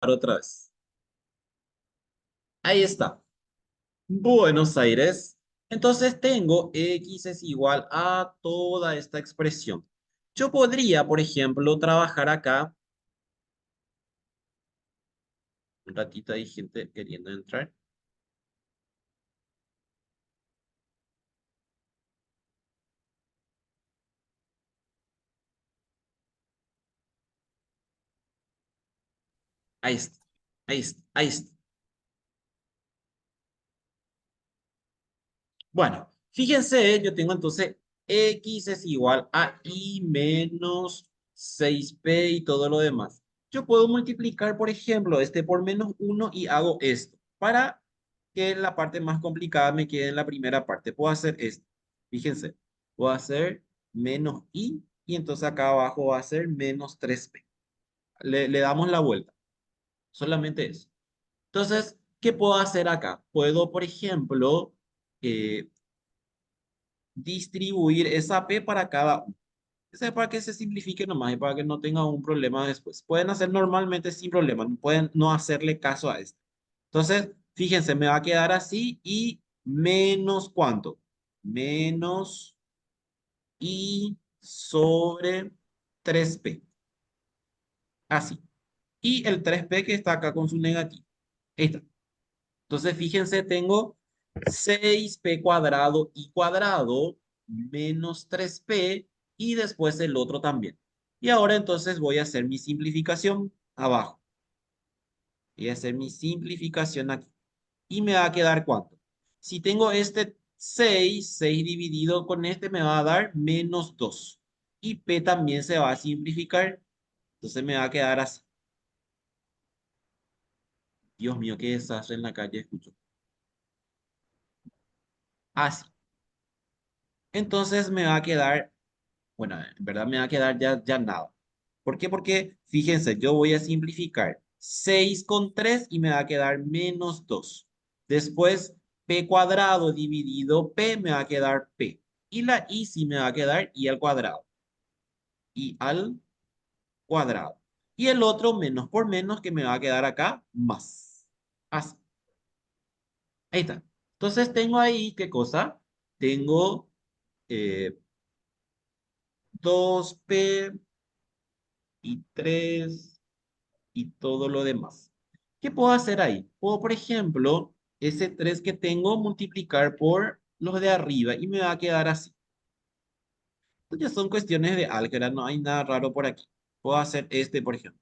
otra vez. Ahí está. Buenos Aires. Entonces tengo x es igual a toda esta expresión. Yo podría, por ejemplo, trabajar acá. Un ratito hay gente queriendo entrar. Ahí está. Ahí está. Ahí está. Bueno, fíjense, yo tengo entonces x es igual a y menos 6p y todo lo demás. Yo puedo multiplicar, por ejemplo, este por menos uno y hago esto. Para que la parte más complicada me quede en la primera parte. Puedo hacer esto. Fíjense, puedo hacer menos y entonces acá abajo va a ser menos 3p. Le damos la vuelta. Solamente eso. Entonces, ¿qué puedo hacer acá? Puedo, por ejemplo, eh, distribuir esa P para cada uno. Eso es para que se simplifique nomás y para que no tenga un problema después. Pueden hacer normalmente sin problema, pueden no hacerle caso a esto. Entonces, fíjense, me va a quedar así y menos ¿cuánto? Menos I sobre 3P. Así. Y el 3P que está acá con su negativo. Ahí está. Entonces, fíjense, tengo 6p cuadrado y cuadrado menos 3p y después el otro también. Y ahora entonces voy a hacer mi simplificación abajo. Voy a hacer mi simplificación aquí. Y me va a quedar ¿cuánto? Si tengo este 6 dividido con este me va a dar menos 2. Y p también se va a simplificar. Entonces me va a quedar así. Dios mío, qué desastre en la calle escucho. Así. Entonces me va a quedar. Bueno, en verdad me va a quedar ya nada. ¿Por qué? Porque, fíjense, yo voy a simplificar 6 con 3 y me va a quedar menos 2. Después, p cuadrado dividido p me va a quedar p. Y la y sí me va a quedar y al cuadrado. Y al cuadrado. Y el otro menos por menos que me va a quedar acá más. Así. Ahí está. Entonces tengo ahí, ¿qué cosa? Tengo eh, 2p y 3 y todo lo demás. ¿Qué puedo hacer ahí? Puedo, por ejemplo, ese 3 que tengo multiplicar por los de arriba y me va a quedar así. Pues ya son cuestiones de álgebra, no hay nada raro por aquí. Puedo hacer este, por ejemplo.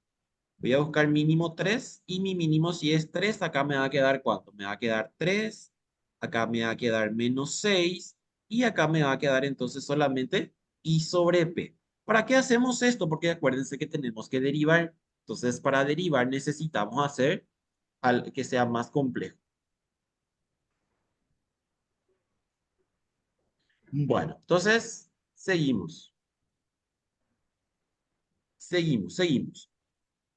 Voy a buscar mínimo 3 y mi mínimo si es 3 acá me va a quedar ¿cuánto? Me va a quedar 3, acá me va a quedar menos 6 y acá me va a quedar entonces solamente y sobre p. ¿Para qué hacemos esto? Porque acuérdense que tenemos que derivar. Entonces, para derivar necesitamos hacer al que sea más complejo. Bueno, entonces seguimos, seguimos.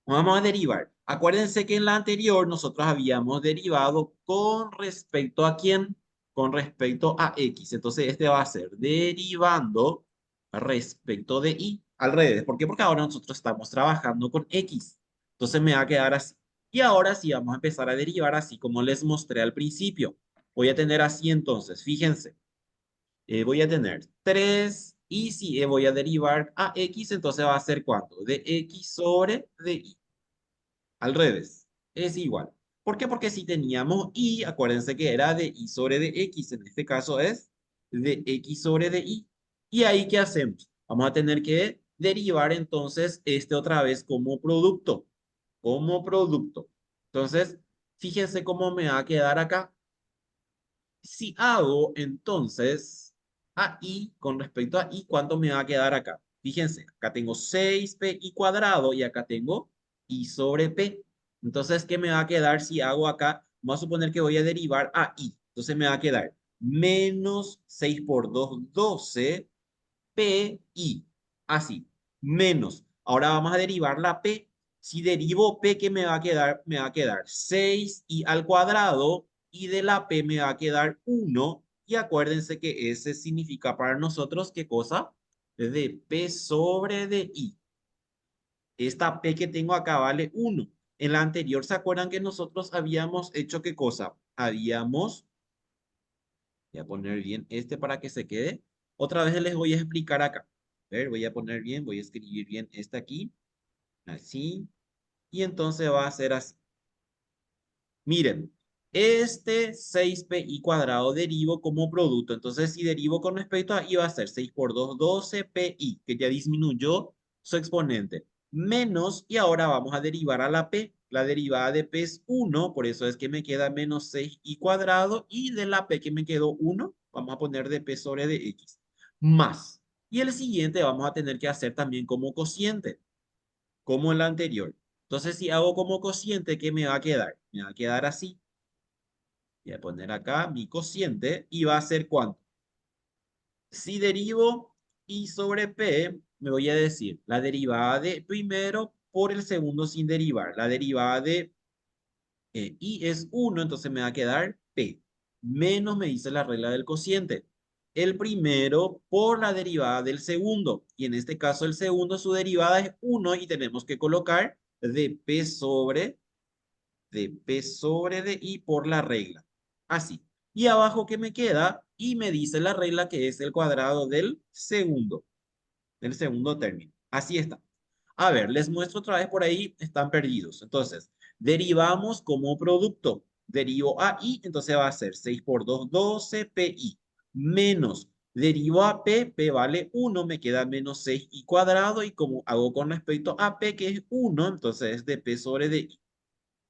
Vamos a derivar. Acuérdense que en la anterior nosotros habíamos derivado con respecto a quién, con respecto a x. Entonces este va a ser derivando respecto de y. Al revés. ¿Por qué? Porque ahora nosotros estamos trabajando con x. Entonces me va a quedar así. Y ahora sí vamos a empezar a derivar así como les mostré al principio. Voy a tener así entonces, fíjense. Voy a tener 3 y si voy a derivar a x, entonces va a ser ¿cuánto? De x sobre de y. Al revés, es igual. ¿Por qué? Porque si teníamos y, acuérdense que era de y sobre de x, en este caso es de x sobre de y. ¿Y ahí qué hacemos? Vamos a tener que derivar entonces este otra vez como producto. Como producto. Entonces, fíjense cómo me va a quedar acá. Si hago entonces a i con respecto a i, ¿cuánto me va a quedar acá? Fíjense, acá tengo 6p y cuadrado y acá tengo i sobre p. Entonces, ¿qué me va a quedar si hago acá? Vamos a suponer que voy a derivar a i. Entonces me va a quedar menos 6 por 2, 12 p i. Así, menos. Ahora vamos a derivar la p. Si derivo p, ¿qué me va a quedar? Me va a quedar 6 y al cuadrado y de la p me va a quedar 1. Y acuérdense que ese significa para nosotros, ¿qué cosa? De p sobre de i. Esta p que tengo acá vale 1. En la anterior, ¿se acuerdan que nosotros habíamos hecho qué cosa? Voy a poner bien este para que se quede. Otra vez les voy a explicar acá. A ver, voy a poner bien, voy a escribir bien este aquí, así, y entonces va a ser así. Miren, este 6pi cuadrado derivo como producto. Entonces, si derivo con respecto a i va a ser 6 por 2, 12pi, que ya disminuyó su exponente. Menos, y ahora vamos a derivar a la p. La derivada de p es 1, por eso es que me queda menos 6i cuadrado. Y de la p que me quedó 1, vamos a poner de p sobre de x. Más. Y el siguiente vamos a tener que hacer también como cociente, como el anterior. Entonces, si hago como cociente, ¿qué me va a quedar? Me va a quedar así. Voy a poner acá mi cociente y va a ser ¿cuánto? Si derivo i sobre p, me voy a decir la derivada de primero por el segundo sin derivar. La derivada de i es 1, entonces me va a quedar p. Menos me dice la regla del cociente. El primero por la derivada del segundo. Y en este caso el segundo, su derivada es 1 y tenemos que colocar de p sobre de i por la regla. Así. Y abajo que me queda, y me dice la regla que es el cuadrado del segundo término. Así está. A ver, les muestro otra vez por ahí, están perdidos. Entonces, derivamos como producto. Derivo a i, entonces va a ser 6 por 2, 12pi. Menos, derivo a p, p vale 1, me queda menos 6i cuadrado. Y como hago con respecto a p, que es 1, entonces es de p sobre de i.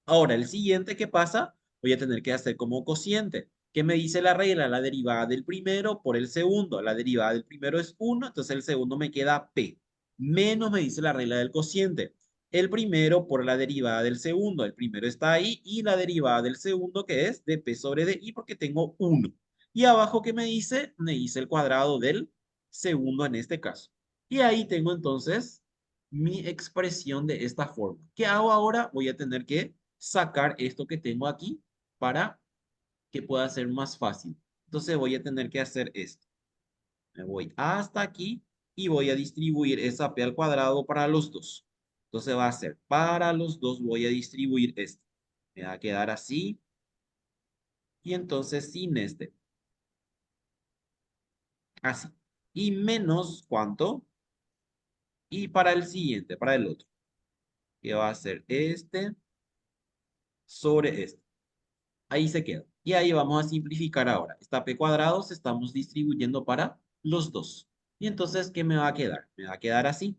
Ahora, el siguiente que pasa, voy a tener que hacer como cociente. ¿Qué me dice la regla? La derivada del primero por el segundo. La derivada del primero es 1, entonces el segundo me queda p. Menos me dice la regla del cociente. El primero por la derivada del segundo. El primero está ahí y la derivada del segundo que es de p sobre de i porque tengo 1. Y abajo, ¿qué me dice? Me dice el cuadrado del segundo en este caso. Y ahí tengo entonces mi expresión de esta forma. ¿Qué hago ahora? Voy a tener que sacar esto que tengo aquí para que pueda ser más fácil. Entonces voy a tener que hacer esto. Me voy hasta aquí y voy a distribuir esa p al cuadrado para los dos. Entonces va a ser para los dos voy a distribuir esto. Me va a quedar así y entonces sin este. Así. Y menos ¿cuánto? Y para el siguiente, para el otro, que va a ser este sobre este. Ahí se queda. Y ahí vamos a simplificar ahora. Esta p cuadrado se estamos distribuyendo para los dos. Y entonces, ¿qué me va a quedar? Me va a quedar así.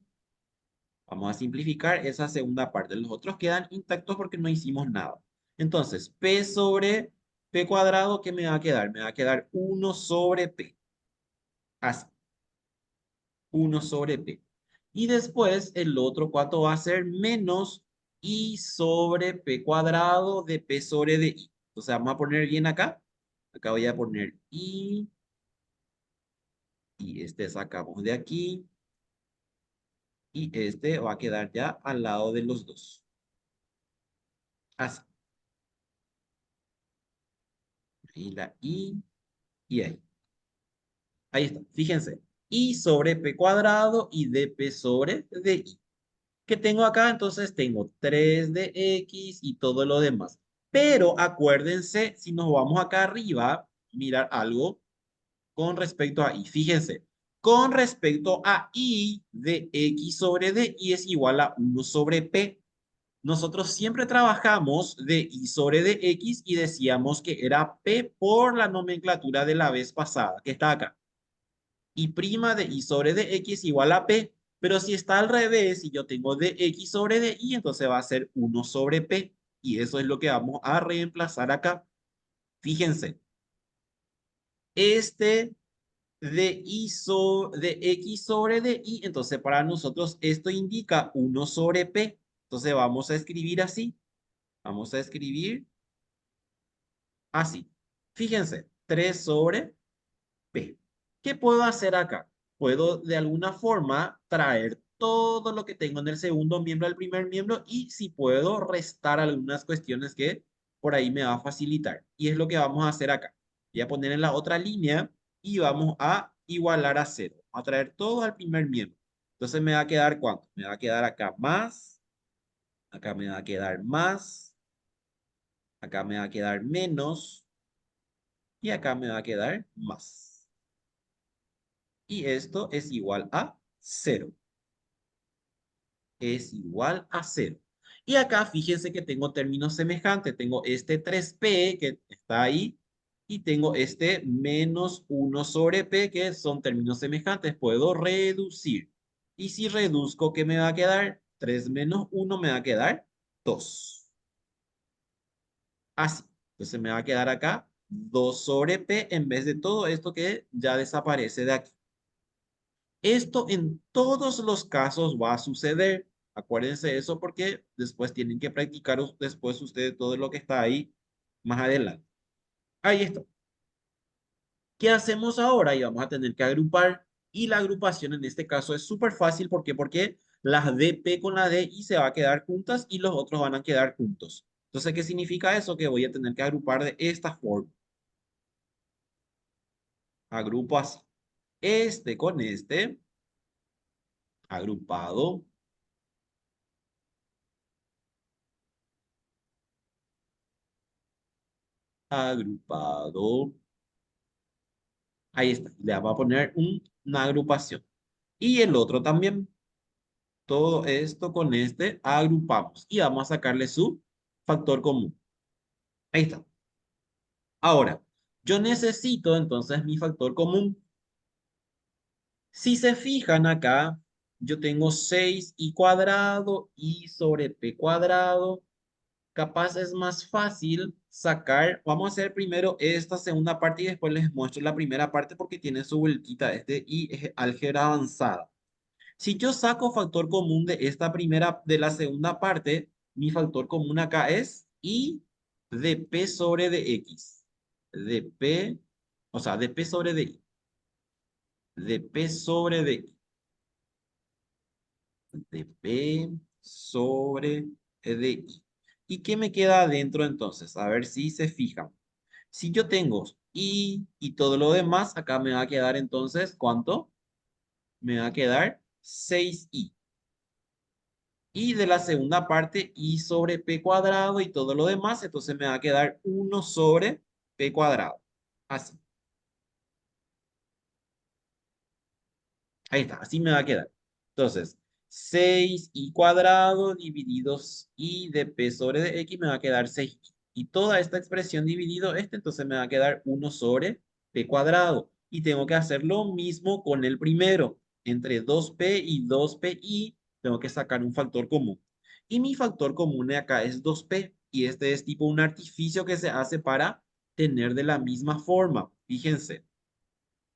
Vamos a simplificar esa segunda parte. Los otros quedan intactos porque no hicimos nada. Entonces, p sobre p cuadrado, ¿qué me va a quedar? Me va a quedar 1 sobre p. Así. 1 sobre p. Y después, el otro, ¿cuánto va a ser? Menos i sobre p cuadrado de p sobre de i. Entonces, vamos a poner bien acá. Acá voy a poner y este sacamos de aquí y este va a quedar ya al lado de los dos. Así. Y la y ahí. Ahí está. Fíjense. I sobre p cuadrado y dp sobre di. ¿Qué tengo acá? Entonces tengo 3 de x y todo lo demás. Pero acuérdense, si nos vamos acá arriba, mirar algo con respecto a i. Fíjense, con respecto a i de x sobre de i es igual a 1 sobre p. Nosotros siempre trabajamos de i sobre de x y decíamos que era p por la nomenclatura de la vez pasada, que está acá. Y prima de i sobre de x igual a p. Pero si está al revés y yo tengo de x sobre de i, entonces va a ser 1 sobre p. Y eso es lo que vamos a reemplazar acá. Fíjense, este de x sobre de y, entonces para nosotros esto indica 1 sobre p. Entonces vamos a escribir así. Vamos a escribir así. Fíjense, 3 sobre p. ¿Qué puedo hacer acá? Puedo de alguna forma traer todo lo que tengo en el segundo miembro al primer miembro y si puedo restar algunas cuestiones que por ahí me va a facilitar. Y es lo que vamos a hacer acá. Voy a poner en la otra línea y vamos a igualar a 0. Vamos a traer todo al primer miembro. Entonces me va a quedar ¿cuánto? Me va a quedar acá más Acá me va a quedar más. Acá me va a quedar menos. Y acá me va a quedar más. Y esto es igual a cero. Es igual a cero. Y acá fíjense que tengo términos semejantes. Tengo este 3p que está ahí y tengo este menos 1 sobre p que son términos semejantes. Puedo reducir. Y si reduzco, ¿qué me va a quedar? 3 menos 1 me va a quedar 2. Así. Entonces me va a quedar acá 2 sobre p en vez de todo esto que ya desaparece de aquí. Esto en todos los casos va a suceder. Acuérdense eso porque después tienen que practicar después ustedes todo lo que está ahí más adelante. Ahí está. ¿Qué hacemos ahora? Y vamos a tener que agrupar. Y la agrupación en este caso es súper fácil. ¿Por qué? Porque las DP con la DI se va a quedar juntas y los otros van a quedar juntos. Entonces, ¿qué significa eso? Que voy a tener que agrupar de esta forma. Agrupo así. Este con este. Agrupado. Agrupado. Ahí está. Le vamos a poner una agrupación. Y el otro también. Todo esto con este agrupamos. Y vamos a sacarle su factor común. Ahí está. Ahora, yo necesito entonces mi factor común. Si se fijan acá, yo tengo 6i cuadrado y sobre p cuadrado. Capaz es más fácil sacar. Vamos a hacer primero esta segunda parte y después les muestro la primera parte porque tiene su vueltita. Este y es álgebra avanzada. Si yo saco factor común de esta primera, de la segunda parte, mi factor común acá es y de p sobre de x. De p, o sea, de p sobre de y. De p sobre de y. De p sobre de y. ¿Y qué me queda adentro entonces? A ver si se fijan. Si yo tengo y todo lo demás, acá me va a quedar entonces, ¿cuánto? Me va a quedar 6i. Y de la segunda parte, i sobre p cuadrado y todo lo demás, entonces me va a quedar 1 sobre p cuadrado. Así. Ahí está, así me va a quedar. Entonces, 6i cuadrado divididos i de p sobre de x me va a quedar 6i. Y toda esta expresión dividido este, entonces me va a quedar 1 sobre p cuadrado. Y tengo que hacer lo mismo con el primero. Entre 2p y 2pi tengo que sacar un factor común. Y mi factor común de acá es 2p. Y este es tipo un artificio que se hace para tener de la misma forma. Fíjense.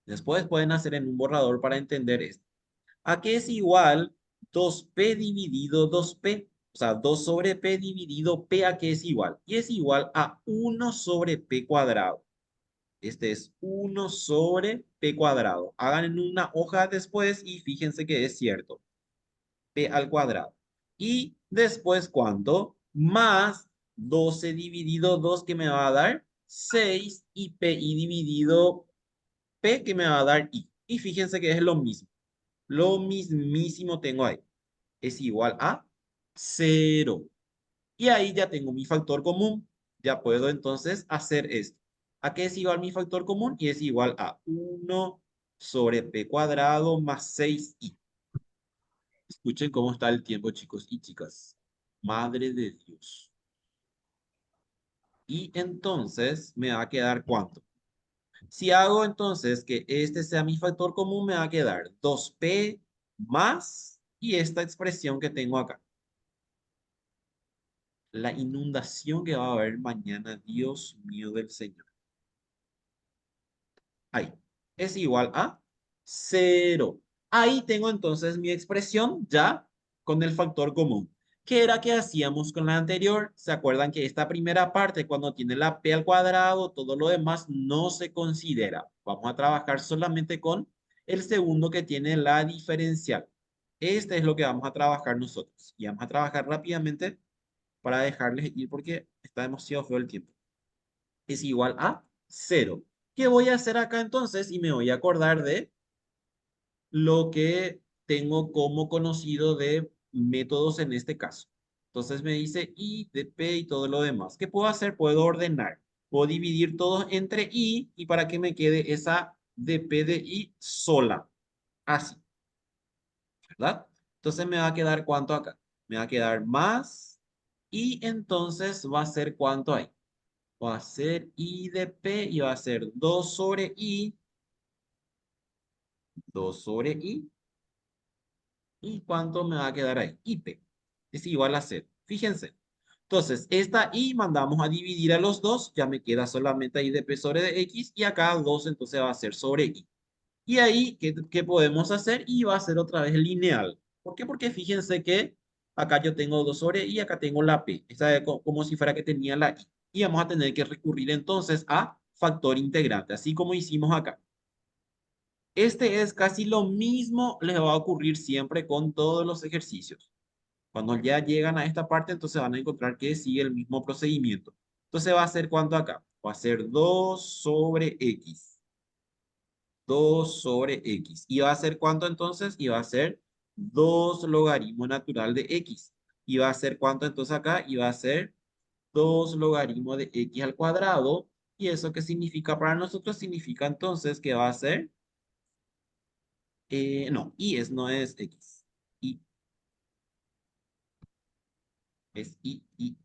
Después pueden hacer en un borrador para entender esto. ¿A qué es igual 2p dividido 2p? O sea, 2 sobre p dividido p a qué es igual. Y es igual a 1 sobre p cuadrado. Este es 1 sobre p cuadrado. Hagan en una hoja después y fíjense que es cierto. P al cuadrado. Y después, ¿cuánto? Más 12 dividido 2 que me va a dar 6 y pi dividido p que me va a dar i. Y fíjense que es lo mismo. Lo mismísimo tengo ahí. Es igual a cero. Y ahí ya tengo mi factor común. Ya puedo entonces hacer esto. ¿A qué es igual mi factor común? Y es igual a 1 sobre p cuadrado más 6i. Escuchen cómo está el tiempo, chicos y chicas. Madre de Dios. Y entonces me va a quedar ¿cuánto? Si hago entonces que este sea mi factor común, me va a quedar 2p más y esta expresión que tengo acá. La inundación que va a haber mañana, Dios mío del Señor. Ahí. Es igual a cero. Ahí tengo entonces mi expresión ya con el factor común. ¿Qué era que hacíamos con la anterior? ¿Se acuerdan que esta primera parte, cuando tiene la p al cuadrado, todo lo demás no se considera? Vamos a trabajar solamente con el segundo que tiene la diferencial. Este es lo que vamos a trabajar nosotros. Y vamos a trabajar rápidamente para dejarles ir porque está demasiado feo el tiempo. Es igual a cero. ¿Qué voy a hacer acá entonces? Y me voy a acordar de lo que tengo como conocido de métodos en este caso. Entonces me dice I de P y todo lo demás. ¿Qué puedo hacer? Puedo ordenar. Puedo dividir todos entre I y para que me quede esa de P de I sola. Así, ¿verdad? Entonces me va a quedar ¿cuánto acá? Me va a quedar más y entonces va a ser ¿cuánto hay? Va a ser I de P y va a ser 2 sobre I, 2 sobre I. ¿Y cuánto me va a quedar ahí? IP es igual a 0. Fíjense. Entonces, esta I mandamos a dividir a los dos. Ya me queda solamente I de P sobre de X. Y acá 2 entonces va a ser sobre I. Y ahí, ¿qué podemos hacer? Y va a ser otra vez lineal. ¿Por qué? Porque fíjense que acá yo tengo 2 sobre I, acá tengo la P. Esta es como si fuera que tenía la I. Y vamos a tener que recurrir entonces a factor integrante, así como hicimos acá. Este es casi lo mismo, les va a ocurrir siempre con todos los ejercicios. Cuando ya llegan a esta parte, entonces van a encontrar que sigue el mismo procedimiento. Entonces va a ser ¿cuánto acá? Va a ser 2 sobre X. 2 sobre X. ¿Y va a ser cuánto entonces? Y va a ser 2 logaritmo natural de X. ¿Y va a ser cuánto entonces acá? Y va a ser 2 logaritmo de X al cuadrado. ¿Y eso qué significa para nosotros? Significa entonces que va a ser no, no es X. Y es I, I,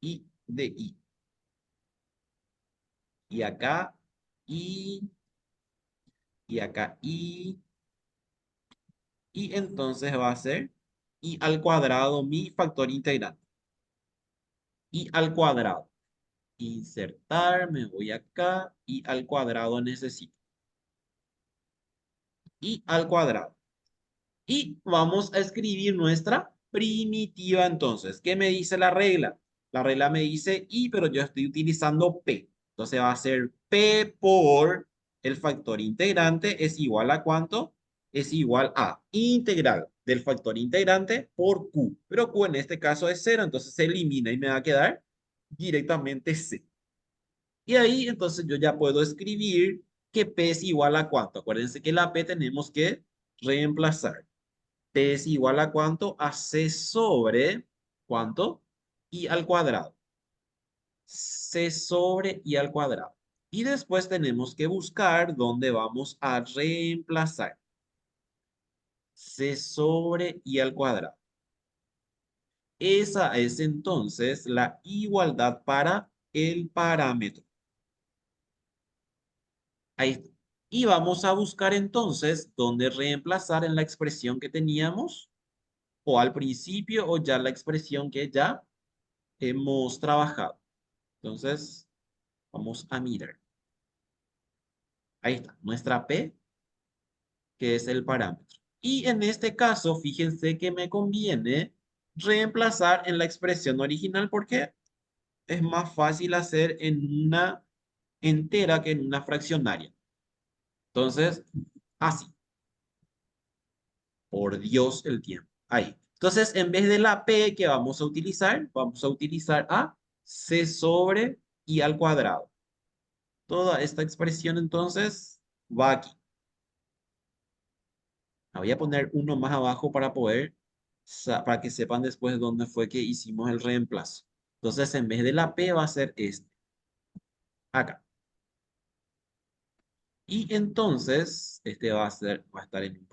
I de I. Y acá I, y acá y entonces va a ser I al cuadrado, mi factor integrante. I al cuadrado. Insertar, me voy acá, I al cuadrado necesito. I al cuadrado. Y vamos a escribir nuestra primitiva entonces. ¿Qué me dice la regla? La regla me dice I, pero yo estoy utilizando P. Entonces va a ser P por el factor integrante es igual a ¿cuánto? Es igual a integral del factor integrante por Q. Pero Q en este caso es 0, entonces se elimina y me va a quedar directamente C. Y ahí entonces yo ya puedo escribir que P es igual a ¿cuánto? Acuérdense que la P tenemos que reemplazar. P es igual a ¿cuánto? A C sobre, ¿cuánto? I al cuadrado. C sobre I al cuadrado. Y después tenemos que buscar dónde vamos a reemplazar. C sobre I al cuadrado. Esa es entonces la igualdad para el parámetro. Ahí está. Y vamos a buscar entonces dónde reemplazar en la expresión que teníamos, o al principio, o ya la expresión que ya hemos trabajado. Entonces, vamos a mirar. Ahí está, nuestra P, que es el parámetro. Y en este caso, fíjense que me conviene reemplazar en la expresión original porque es más fácil hacer en una entera que en una fraccionaria. Entonces, así, por Dios el tiempo. Ahí. Entonces, en vez de la P que vamos a utilizar a C sobre I al cuadrado. Toda esta expresión entonces va aquí. La voy a poner uno más abajo para para que sepan después dónde fue que hicimos el reemplazo. Entonces, en vez de la P va a ser este, acá. Y entonces, este va a estar en un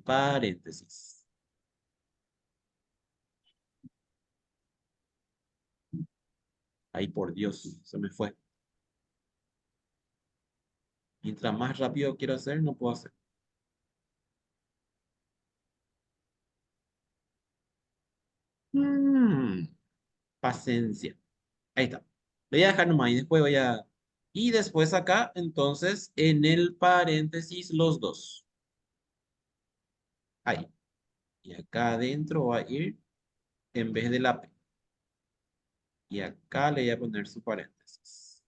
paréntesis. Ay, por Dios, se me fue. Mientras más rápido quiero hacer, no puedo hacer. Mm, paciencia. Ahí está. Voy a dejar nomás y después voy a... Y después acá, entonces, en el paréntesis, los dos. Ahí. Y acá adentro va a ir en vez de la P. Y acá le voy a poner su paréntesis.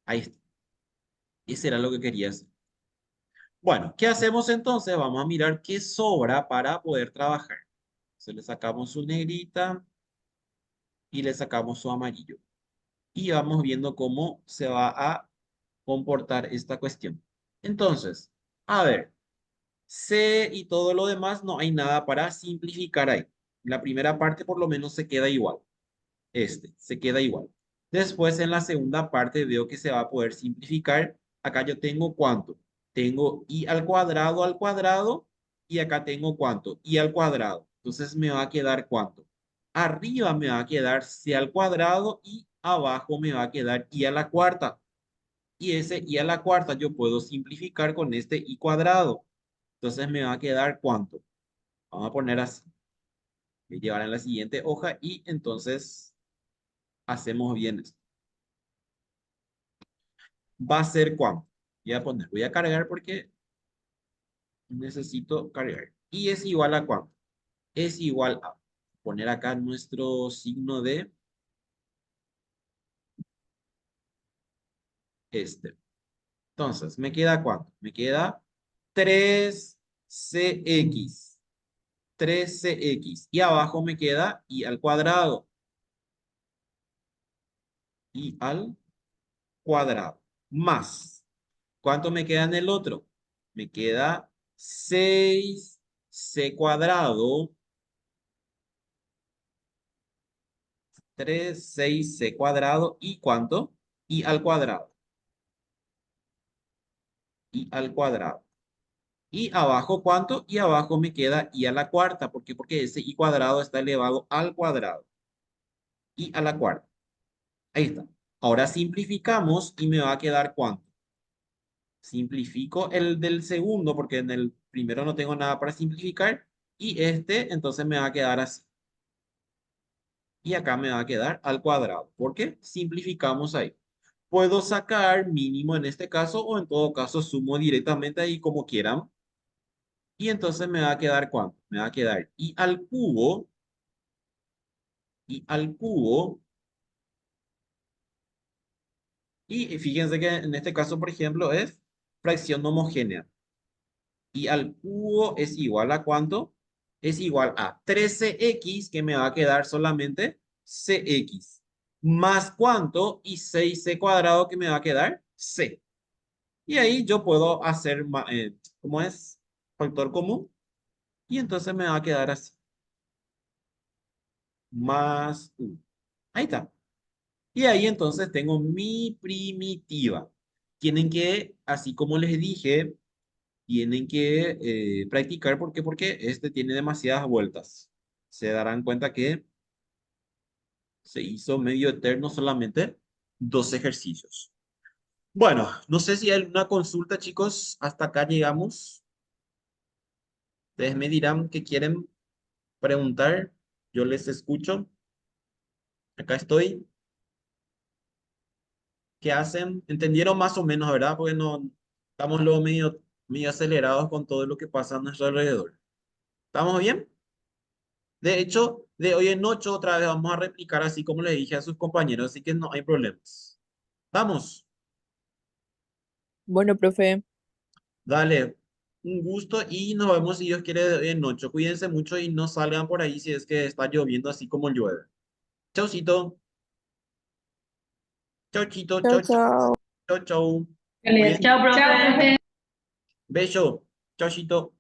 Ahí está. Ese era lo que quería hacer. Bueno, ¿qué hacemos entonces? Vamos a mirar qué sobra para poder trabajar. Entonces le sacamos su negrita y le sacamos su amarillo. Y vamos viendo cómo se va a comportar esta cuestión. Entonces, a ver. C y todo lo demás, no hay nada para simplificar ahí. La primera parte por lo menos se queda igual. Se queda igual. Después en la segunda parte veo que se va a poder simplificar. Acá yo tengo ¿cuánto? Tengo i al cuadrado y acá tengo ¿cuánto? I al cuadrado. Entonces me va a quedar ¿cuánto? Arriba me va a quedar c al cuadrado y abajo me va a quedar i a la cuarta. Y ese i a la cuarta yo puedo simplificar con este i cuadrado. Entonces me va a quedar ¿cuánto? Vamos a poner así. Voy a llevar en la siguiente hoja y entonces hacemos bien esto. Va a ser ¿cuánto? Voy a cargar porque necesito cargar. Y es igual a ¿cuánto? Es igual a poner acá nuestro signo de este. Entonces, ¿me queda cuánto? Me queda 3cx. 3cx. Y abajo me queda y al cuadrado. Y al cuadrado. Más. ¿Cuánto me queda en el otro? Me queda 6c cuadrado 6c cuadrado y ¿cuánto? Y al cuadrado. Y al cuadrado. Y abajo ¿cuánto? Y abajo me queda y a la cuarta. ¿Por qué? Porque ese y cuadrado está elevado al cuadrado. Y a la cuarta. Ahí está. Ahora simplificamos y me va a quedar ¿cuánto? Simplifico el del segundo porque en el primero no tengo nada para simplificar. Y este entonces me va a quedar así. Y acá me va a quedar al cuadrado. ¿Por qué? Simplificamos ahí. Puedo sacar mínimo en este caso o en todo caso sumo directamente ahí como quieran. Y entonces me va a quedar ¿cuánto? Me va a quedar y al cubo. Y fíjense que en este caso, por ejemplo, es fracción homogénea. Y al cubo es igual a ¿cuánto? Es igual a 13x que me va a quedar solamente cx. Más ¿cuánto? Y 6c cuadrado que me va a quedar c. Y ahí yo puedo hacer, ¿cómo es? Factor común. Y entonces me va a quedar así. Más 1. Ahí está. Y ahí entonces tengo mi primitiva. Tienen que, así como les dije, tienen que practicar. ¿Por qué? Porque este tiene demasiadas vueltas. Se darán cuenta que se hizo medio eterno solamente 2 ejercicios. Bueno, no sé si hay una consulta, chicos. Hasta acá llegamos. Ustedes me dirán qué quieren preguntar. Yo les escucho. Acá estoy. ¿Qué hacen? ¿Entendieron más o menos, verdad? Porque no estamos luego medio acelerados con todo lo que pasa a nuestro alrededor. ¿Estamos bien? De hecho, de hoy en noche otra vez vamos a replicar así como le dije a sus compañeros, así que no hay problemas. Vamos, Bueno, profe, dale, un gusto y nos vemos si Dios quiere de hoy en noche. Cuídense mucho y no salgan por ahí si es que está lloviendo así como llueve. Chaucito, chaucito, chao, chau, chau, chao. chau, chau. Dale, Cuídense. chao, profe. Beso, chaucito.